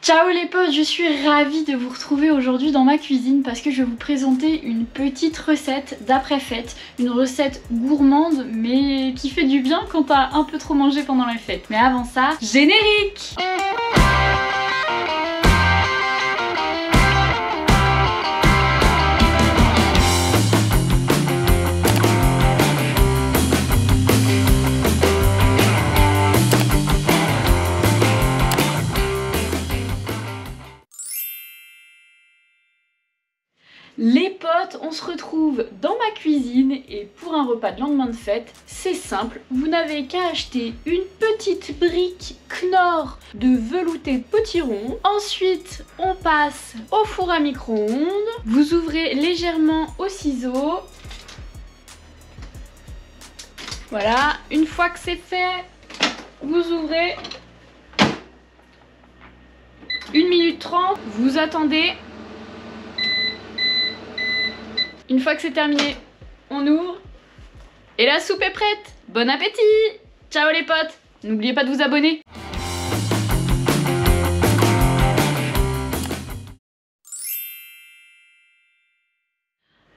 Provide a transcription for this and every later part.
Ciao les potes, je suis ravie de vous retrouver aujourd'hui dans ma cuisine parce que je vais vous présenter une petite recette d'après-fête. Une recette gourmande mais qui fait du bien quand t'as un peu trop mangé pendant les fêtes. Mais avant ça, générique! Les potes, on se retrouve dans ma cuisine et pour un repas de lendemain de fête, c'est simple, vous n'avez qu'à acheter une petite brique Knorr de velouté de potiron. Ensuite, on passe au four à micro-ondes. Vous ouvrez légèrement au ciseau. Voilà, une fois que c'est fait, vous ouvrez 1 minute 30, vous attendez. Une fois que c'est terminé, on ouvre et la soupe est prête. Bon appétit! Ciao les potes! N'oubliez pas de vous abonner.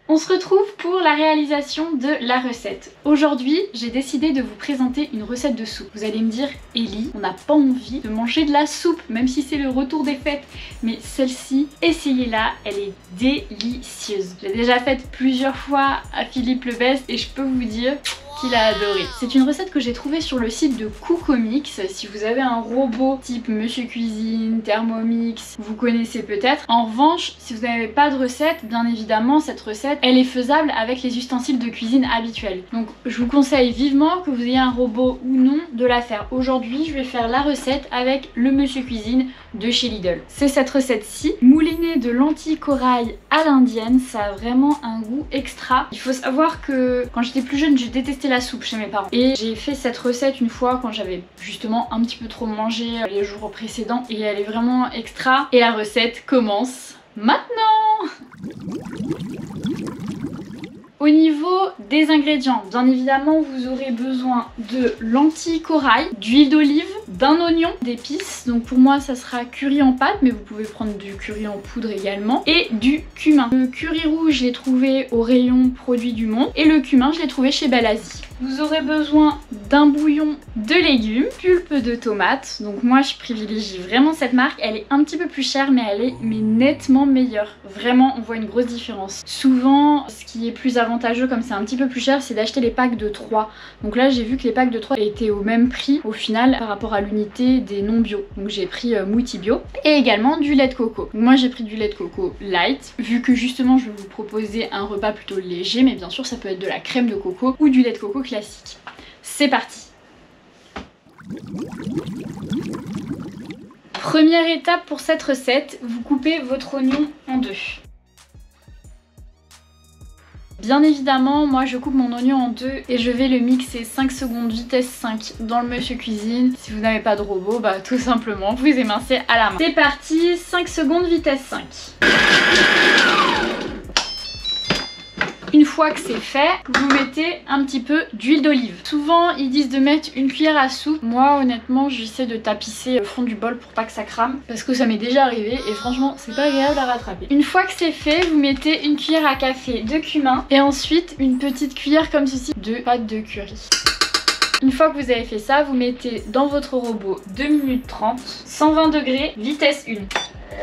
On se retrouve pour la réalisation de la recette. Aujourd'hui, j'ai décidé de vous présenter une recette de soupe. Vous allez me dire, Ellie, on n'a pas envie de manger de la soupe, même si c'est le retour des fêtes. Mais celle-ci, essayez-la, elle est délicieuse. Je l'ai déjà faite plusieurs fois à Philippe le Best et je peux vous dire qu'il a adoré. C'est une recette que j'ai trouvée sur le site de Cookomix. Si vous avez un robot type Monsieur Cuisine, Thermomix, vous connaissez peut-être. En revanche, si vous n'avez pas de recette, bien évidemment, cette recette, elle est faisable avec les ustensiles de cuisine habituels. Donc je vous conseille vivement, que vous ayez un robot ou non, de la faire. Aujourd'hui, je vais faire la recette avec le Monsieur Cuisine de chez Lidl. C'est cette recette-ci, moulinée de lentilles corail à l'indienne. Ça a vraiment un goût extra. Il faut savoir que quand j'étais plus jeune, je détestais la soupe chez mes parents. Et j'ai fait cette recette une fois quand j'avais justement un petit peu trop mangé les jours précédents. Et elle est vraiment extra. Et la recette commence maintenant! Au niveau des ingrédients, bien évidemment, vous aurez besoin de lentilles corail, d'huile d'olive, d'un oignon, d'épices. Donc pour moi, ça sera curry en pâte, mais vous pouvez prendre du curry en poudre également. Et du cumin. Le curry rouge, je l'ai trouvé au rayon produits du monde. Et le cumin, je l'ai trouvé chez Belle Asie. Vous aurez besoin d'un bouillon de légumes, pulpe de tomates. Donc moi, je privilégie vraiment cette marque. Elle est un petit peu plus chère, mais elle est nettement meilleure. Vraiment, on voit une grosse différence. Souvent, ce qui est plus avantageux, comme c'est un petit peu plus cher, c'est d'acheter les packs de 3. Donc là, j'ai vu que les packs de 3 étaient au même prix au final par rapport à l'unité des non bio. Donc j'ai pris Mouti Bio et également du lait de coco. Donc moi, j'ai pris du lait de coco light, vu que justement, je vais vous proposer un repas plutôt léger, mais bien sûr, ça peut être de la crème de coco ou du lait de coco classique. C'est parti! Première étape pour cette recette, vous coupez votre oignon en deux. Bien évidemment, moi je coupe mon oignon en deux et je vais le mixer 5 secondes vitesse 5 dans le Monsieur Cuisine. Si vous n'avez pas de robot, bah tout simplement vous émincez à la main. C'est parti, 5 secondes vitesse 5. Une fois que c'est fait, vous mettez un petit peu d'huile d'olive. Souvent ils disent de mettre une cuillère à soupe. Moi honnêtement j'essaie de tapisser le fond du bol pour pas que ça crame, parce que ça m'est déjà arrivé et franchement c'est pas agréable à rattraper. Une fois que c'est fait, vous mettez une cuillère à café de cumin et ensuite une petite cuillère comme ceci de pâte de curry. Une fois que vous avez fait ça, vous mettez dans votre robot 2 minutes 30, 120 degrés, vitesse 1.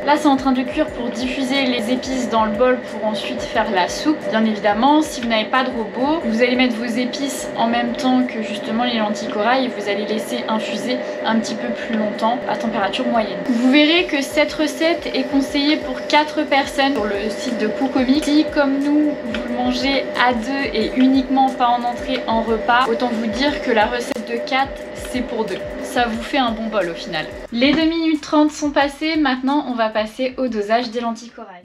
Là c'est en train de cuire pour diffuser les épices dans le bol pour ensuite faire la soupe. Bien évidemment, si vous n'avez pas de robot, vous allez mettre vos épices en même temps que justement les lentilles corail et vous allez laisser infuser un petit peu plus longtemps à température moyenne. Vous verrez que cette recette est conseillée pour 4 personnes sur le site de Cookomix. Si comme nous, vous le mangez à 2 et uniquement pas en entrée en repas, autant vous dire que la recette de 4 c'est pour 2. Ça vous fait un bon bol au final. Les 2 minutes 30 sont passées, maintenant on va passer au dosage des lentilles corail.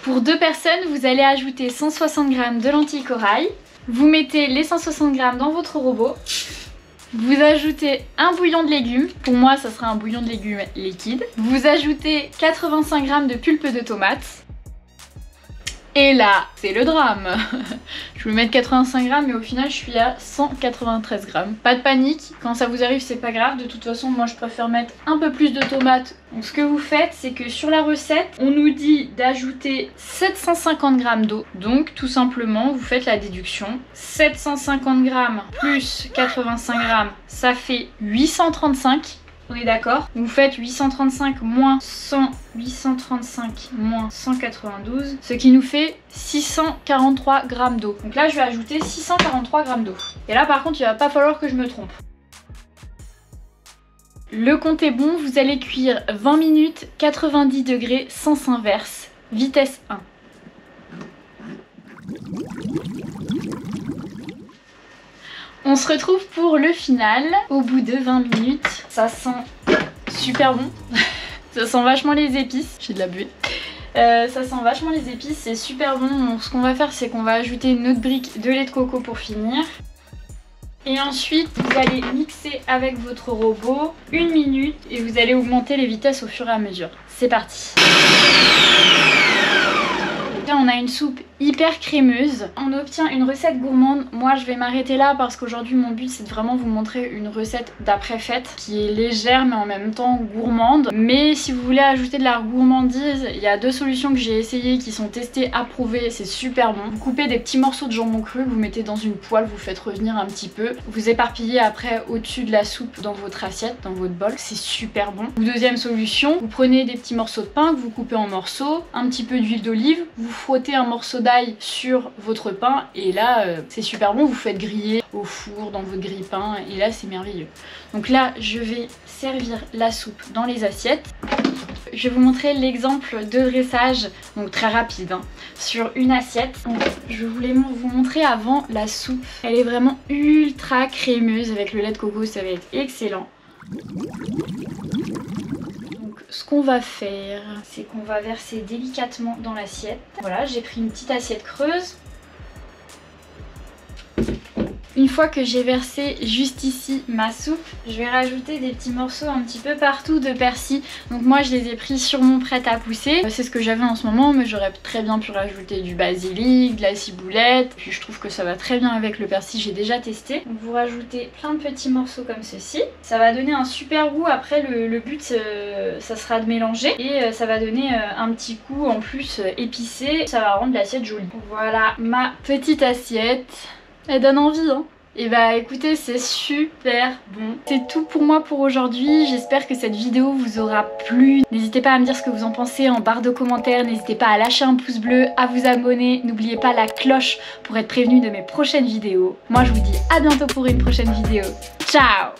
Pour 2 personnes, vous allez ajouter 160 g de lentilles corail. Vous mettez les 160 g dans votre robot. Vous ajoutez un bouillon de légumes. Pour moi, ça sera un bouillon de légumes liquide. Vous ajoutez 85 g de pulpe de tomates. Et là, c'est le drame. Je voulais mettre 85 grammes mais au final je suis à 193 grammes. Pas de panique, quand ça vous arrive c'est pas grave. De toute façon moi je préfère mettre un peu plus de tomates. Donc ce que vous faites c'est que sur la recette on nous dit d'ajouter 750 grammes d'eau. Donc tout simplement vous faites la déduction. 750 grammes plus 85 grammes ça fait 835. On est d'accord? Vous faites 835 moins 100, 835 moins 192, ce qui nous fait 643 grammes d'eau. Donc là, je vais ajouter 643 grammes d'eau. Et là, par contre, il va pas falloir que je me trompe. Le compte est bon, vous allez cuire 20 minutes, 90 degrés, sens inverse, vitesse 1. On se retrouve pour le final, au bout de 20 minutes. Ça sent super bon, ça sent vachement les épices, j'ai de la buée. Ça sent vachement les épices, c'est super bon. Donc ce qu'on va faire c'est qu'on va ajouter notre brique de lait de coco pour finir. Et ensuite vous allez mixer avec votre robot 1 minute et vous allez augmenter les vitesses au fur et à mesure. C'est parti. Là on a une soupe hyper crémeuse. On obtient une recette gourmande. Moi je vais m'arrêter là parce qu'aujourd'hui mon but c'est de vraiment vous montrer une recette d'après-fête qui est légère mais en même temps gourmande. Mais si vous voulez ajouter de la gourmandise, il y a 2 solutions que j'ai essayées qui sont testées, approuvées, c'est super bon. Vous coupez des petits morceaux de jambon cru, vous mettez dans une poêle, vous faites revenir un petit peu. Vous éparpillez après au-dessus de la soupe dans votre assiette, dans votre bol, c'est super bon. Ou deuxième solution, vous prenez des petits morceaux de pain que vous coupez en morceaux, un petit peu d'huile d'olive, vous frottez un morceau d'ail sur votre pain et là c'est super bon, vous faites griller au four dans votre grille-pain et là c'est merveilleux. Donc là je vais servir la soupe dans les assiettes. Je vais vous montrer l'exemple de dressage, donc très rapide, hein, sur une assiette. Donc, je voulais vous montrer avant la soupe. Elle est vraiment ultra crémeuse avec le lait de coco, ça va être excellent. Ce qu'on va faire, c'est qu'on va verser délicatement dans l'assiette. Voilà, j'ai pris une petite assiette creuse. Une fois que j'ai versé juste ici ma soupe, je vais rajouter des petits morceaux un petit peu partout de persil. Donc moi je les ai pris sur mon prêt à pousser. C'est ce que j'avais en ce moment, mais j'aurais très bien pu rajouter du basilic, de la ciboulette. Puis je trouve que ça va très bien avec le persil, j'ai déjà testé. Donc vous rajoutez plein de petits morceaux comme ceci. Ça va donner un super goût. Après le but ça sera de mélanger et ça va donner un petit coup en plus épicé. Ça va rendre l'assiette jolie. Voilà ma petite assiette. Elle donne envie, hein. Et bah écoutez, c'est super bon. C'est tout pour moi pour aujourd'hui. J'espère que cette vidéo vous aura plu. N'hésitez pas à me dire ce que vous en pensez en barre de commentaires. N'hésitez pas à lâcher un pouce bleu, à vous abonner. N'oubliez pas la cloche pour être prévenu de mes prochaines vidéos. Moi je vous dis à bientôt pour une prochaine vidéo. Ciao!